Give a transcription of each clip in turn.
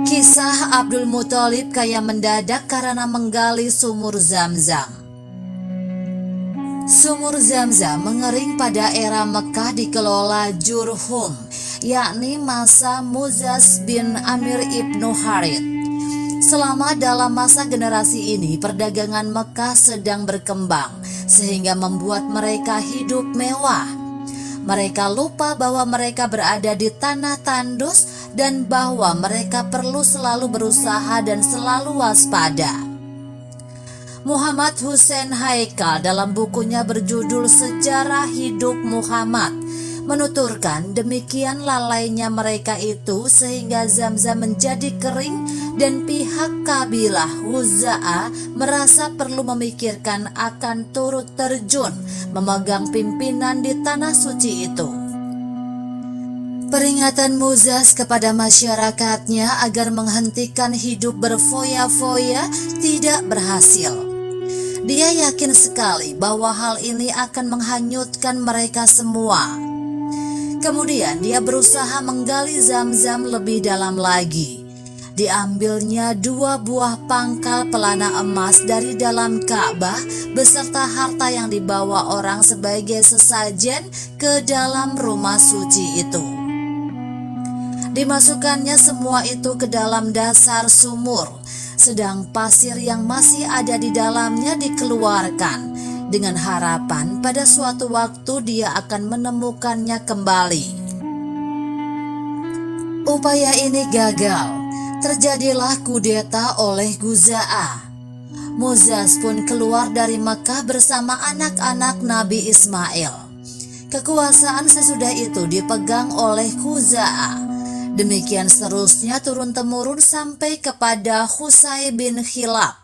Kisah Abdul Muthalib kaya mendadak karena menggali sumur Zam-Zam. Sumur Zam-Zam mengering pada era Mekah dikelola Jurhum, yakni masa Muzaz bin Amir ibnu Harith. Selama dalam masa generasi ini, perdagangan Mekah sedang berkembang sehingga membuat mereka hidup mewah. Mereka lupa bahwa mereka berada di tanah tandus dan bahwa mereka perlu selalu berusaha dan selalu waspada. Muhammad Hussein Haikal dalam bukunya berjudul Sejarah Hidup Muhammad menuturkan demikian lalainya mereka itu sehingga Zam-Zam menjadi kering dan pihak kabilah Huza'ah merasa perlu memikirkan akan turut terjun memegang pimpinan di tanah suci itu. Peringatan Muzaz kepada masyarakatnya agar menghentikan hidup berfoya-foya tidak berhasil. Dia yakin sekali bahwa hal ini akan menghanyutkan mereka semua. Kemudian dia berusaha menggali Zam-Zam lebih dalam lagi. Diambilnya 2 buah pangkal pelana emas dari dalam Ka'bah beserta harta yang dibawa orang sebagai sesajen ke dalam rumah suci itu. Dimasukkannya semua itu ke dalam dasar sumur, sedang pasir yang masih ada di dalamnya dikeluarkan dengan harapan pada suatu waktu dia akan menemukannya kembali. Upaya ini gagal. Terjadilah kudeta oleh Huza'ah. Muzaz pun keluar dari Mekah bersama anak-anak Nabi Ismail. Kekuasaan sesudah itu dipegang oleh Huza'ah. Demikian seterusnya turun-temurun sampai kepada Qusay bin Kilab,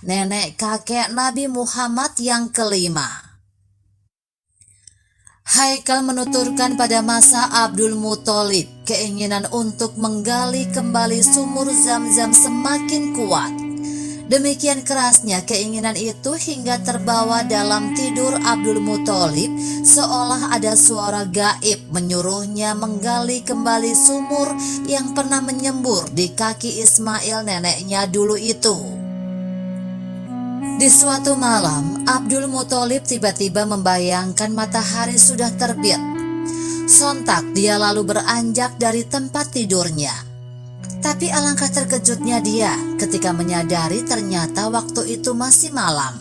nenek kakek Nabi Muhammad yang kelima. Haikal menuturkan pada masa Abdul Muthalib, keinginan untuk menggali kembali sumur Zam-Zam semakin kuat. Demikian kerasnya keinginan itu hingga terbawa dalam tidur Abdul Muthalib, seolah ada suara gaib menyuruhnya menggali kembali sumur yang pernah menyembur di kaki Ismail neneknya dulu itu. Di suatu malam, Abdul Muthalib tiba-tiba membayangkan matahari sudah terbit. Sontak dia lalu beranjak dari tempat tidurnya. Tapi alangkah terkejutnya dia ketika menyadari ternyata waktu itu masih malam.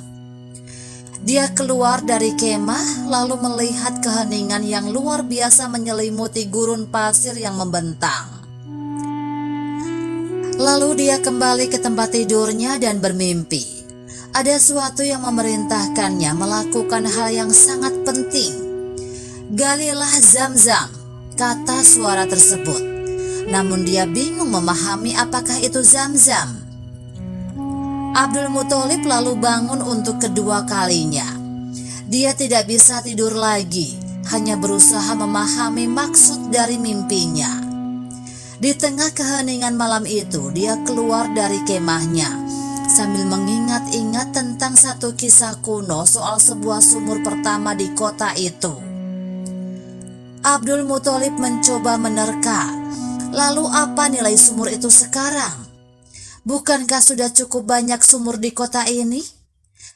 Dia keluar dari kemah lalu melihat keheningan yang luar biasa menyelimuti gurun pasir yang membentang. Lalu dia kembali ke tempat tidurnya dan bermimpi. Ada sesuatu yang memerintahkannya melakukan hal yang sangat penting. "Galilah Zam-Zam," kata suara tersebut. Namun dia bingung memahami apakah itu Zam-Zam. Abdul Muthalib lalu bangun untuk kedua kalinya. Dia tidak bisa tidur lagi, hanya berusaha memahami maksud dari mimpinya. Di tengah keheningan malam itu, dia keluar dari kemahnya sambil mengingat-ingat tentang satu kisah kuno soal sebuah sumur pertama di kota itu. Abdul Muthalib mencoba menerka, lalu apa nilai sumur itu sekarang? Bukankah sudah cukup banyak sumur di kota ini?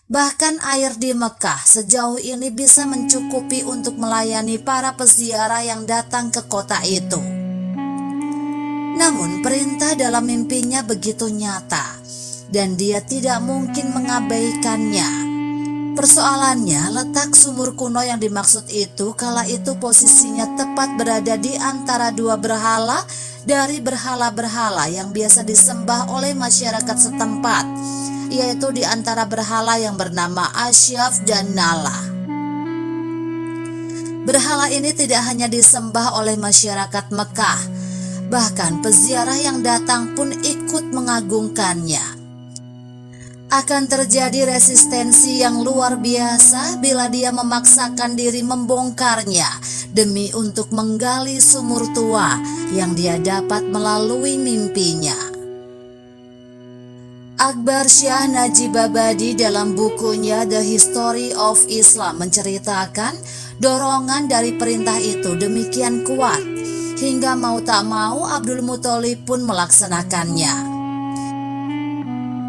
Bahkan air di Mekah sejauh ini bisa mencukupi untuk melayani para peziarah yang datang ke kota itu. Namun perintah dalam mimpinya begitu nyata dan dia tidak mungkin mengabaikannya. Persoalannya, letak sumur kuno yang dimaksud itu kala itu posisinya tepat berada di antara 2 berhala dari berhala-berhala yang biasa disembah oleh masyarakat setempat, yaitu di antara berhala yang bernama Asyaf dan Nala. Berhala ini tidak hanya disembah oleh masyarakat Mekah, bahkan peziarah yang datang pun ikut mengagungkannya. Akan terjadi resistensi yang luar biasa bila dia memaksakan diri membongkarnya demi untuk menggali sumur tua yang dia dapat melalui mimpinya. Akbar Shah Najibabadi dalam bukunya The History of Islam menceritakan dorongan dari perintah itu demikian kuat hingga mau tak mau Abdul Muthalib pun melaksanakannya.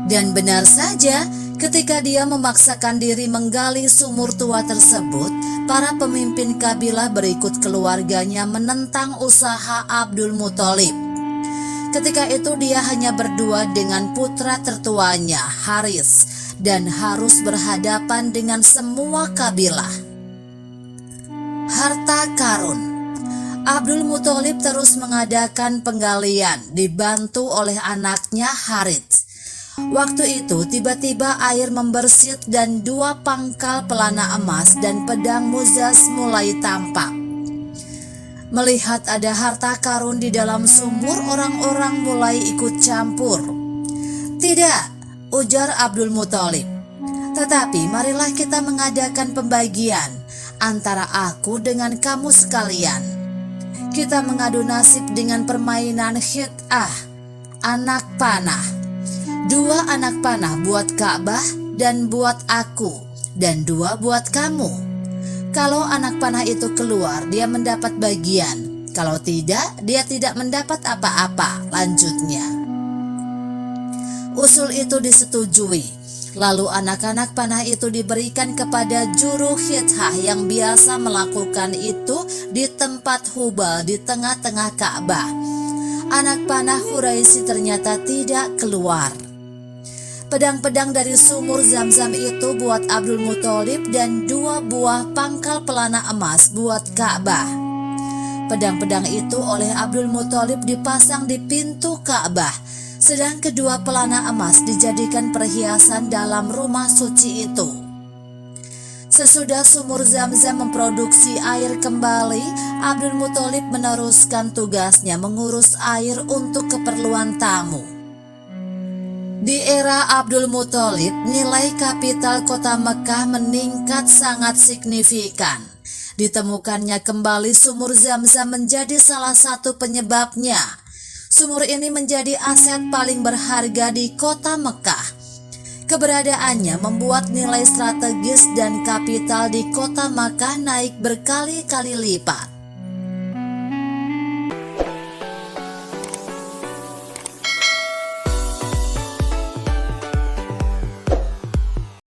Dan benar saja, ketika dia memaksakan diri menggali sumur tua tersebut, para pemimpin kabilah berikut keluarganya menentang usaha Abdul Muthalib. Ketika itu dia hanya berdua dengan putra tertuanya, Haris, dan harus berhadapan dengan semua kabilah. Harta karun. Abdul Muthalib terus mengadakan penggalian, dibantu oleh anaknya Harits. Waktu itu tiba-tiba air membersit dan 2 pangkal pelana emas dan pedang Muzaz mulai tampak. Melihat ada harta karun di dalam sumur, orang-orang mulai ikut campur. "Tidak," ujar Abdul Muthalib. "Tetapi marilah kita mengadakan pembagian antara aku dengan kamu sekalian. Kita mengadu nasib dengan permainan khit'ah, anak panah. 2 anak panah buat Ka'bah dan buat aku, dan 2 buat kamu. Kalau anak panah itu keluar, dia mendapat bagian. Kalau tidak, dia tidak mendapat apa-apa," lanjutnya. Usul itu disetujui. Lalu anak-anak panah itu diberikan kepada juru khithah yang biasa melakukan itu di tempat Hubal di tengah-tengah Ka'bah. Anak panah Quraisy ternyata tidak keluar. Pedang-pedang dari sumur Zam-Zam itu buat Abdul Muthalib dan 2 buah pangkal pelana emas buat Ka'bah. Pedang-pedang itu oleh Abdul Muthalib dipasang di pintu Ka'bah, sedang kedua pelana emas dijadikan perhiasan dalam rumah suci itu. Sesudah sumur Zam-Zam memproduksi air kembali, Abdul Muthalib meneruskan tugasnya mengurus air untuk keperluan tamu. Di era Abdul Muthalib, nilai kapital kota Mekah meningkat sangat signifikan. Ditemukannya kembali sumur Zam-Zam menjadi salah satu penyebabnya. Sumur ini menjadi aset paling berharga di kota Mekah. Keberadaannya membuat nilai strategis dan kapital di kota Makkah naik berkali-kali lipat.